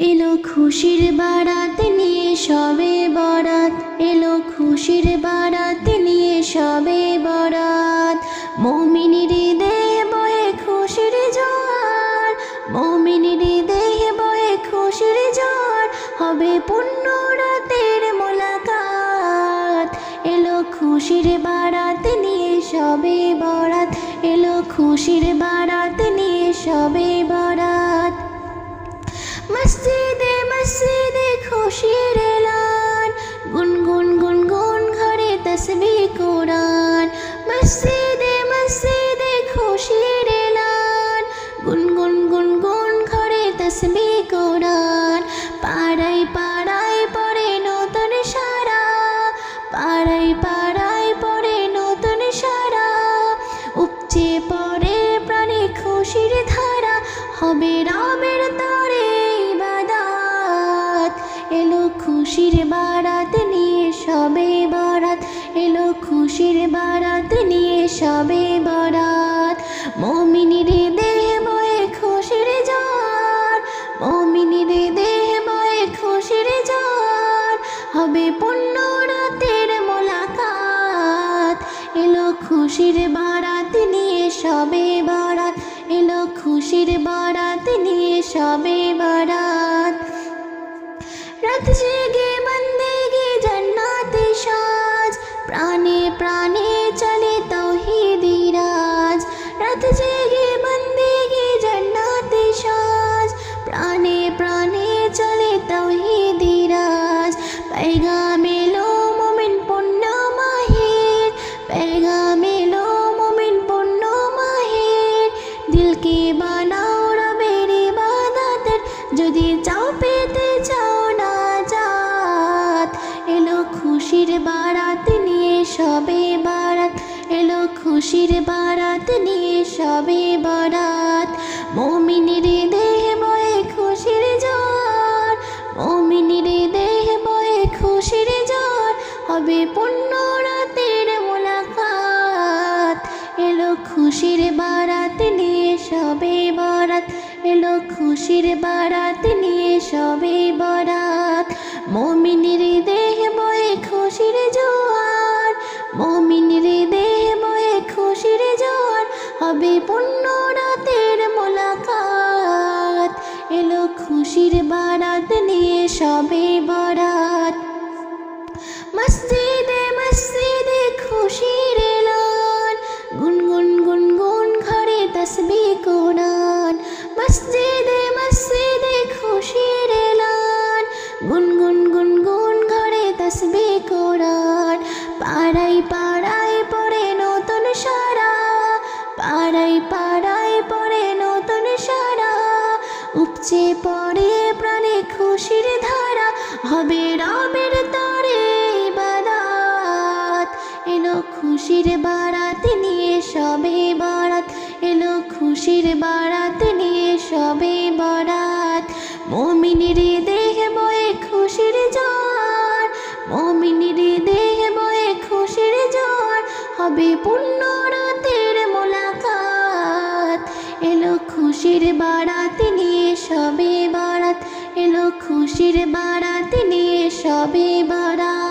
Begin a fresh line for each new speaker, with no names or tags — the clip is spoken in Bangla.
এলো খুশির বারাত নিয়ে সবে বরাত, এলো খুশির বারাত নিয়ে সবে বরাত। মুমিনের দেহে বয়ে খুশির জোয়ার, মুমিনের দেহে বয়ে খুশির জোয়ার, হবে পূর্ণ রাতের মোলাকাত। এলো খুশির বারাত নিয়ে সবে বরাত, এলো খুশির বারাত নিয়ে সবে বরাত। মসজিদে মসজিদে খুশির এলান, গুনগুন গুনগুন ঘরে তসবিহ কুরআন। মসজিদে মসজিদে খুশির এলান, গুনগুন গুনগুন ঘরে তসবিহ কুরআন। পাড়ায় পাড়ায় পড়ে নতুন সারা, পাড়ায় পাড়ায় পড়ে নতুন সারা। উপচে পড়ে প্রাণে খুশির ধারা, হবে রবের তরে ইবাদত। এলো খুশির বারাত নিয়ে সবে বরাত, এলো খুশির বারাত নিয়ে সবে বরাত। মুমিনের দেহে বয়ে খুশির জোয়ার, মুমিনের দেহে বয়ে খুশির জোয়ার, হবে পূর্ণ রাতের মোলাকাত। এলো খুশির বারাত নিয়ে সবে বরাত, এলো খুশির বারাত নিয়ে সবে বরাত। রাত জেগে বন্দেগি জান্নাতে সাজ, প্রাণে প্রাণে চলে তাওহীদি রাজ। রাত জেগে বন্দেগি জান্নাতে সাজ, প্রাণে প্রাণে চলে তাওহীদি রাজ। पैगाम एलो मोमिन पुण्य माहिर, पैगाम एलो मोमिन पुण्य माहिर। दिल के बानाओ रबेर इबादतेर, যদি চাও পেতে চাও নাজাত। এলো খুশির বারাত নিয়ে সবে বরাত, এলো খুশির বারাত নিয়ে সবে বরাত। মুমিনের দেহে বয়ে খুশির জোয়ার, মুমিনের দেহে বয়ে খুশির জোয়ার, হবে পূর্ণ রাতের মোলাকাত। এলো খুশির বারাত নিয়ে সবে বরাত, এলো খুশির বারাত নিয়ে সবে বরাত। মুমিনের দেহে বয়ে খুশির জোয়ার, মুমিনের দেহে বয়ে খুশির জোয়ার, হবে পূর্ণ রাতের মোলাকাত। এলো খুশির বারাত নিয়ে সবে বরাত। মসজিদে মসজিদে খুশির এলান, গুনগুন গুনগুন ঘরে তসবিহ কুরআন। মসজিদে মসজিদে খুশির এলান, গুনগুন গুনগুন ঘরে তসবিহ কুরআন। পাড়ায় পাড়ায় পড়ে নতুন সারা, পাড়ায় পাড়ায় পড়ে নতুন সারা। উপচে পড়ে প্রাণে খুশির ধারা, হবে রবের তরে ইবাদত। এলো খুশির বারাত নিয়ে সবে বরাত, এলো খুশির বারাত নিয়ে সবে বরাত। মুমিনের দেহে বয়ে খুশির জোয়ার, মুমিনের দেহে বয়ে খুশির জোয়ার, হবে পূর্ণ রাতের মোলাকাত। এলো খুশির বারাত নিয়ে সবে বরাত, এলো খুশির বারাত নিয়ে সবে বরাত।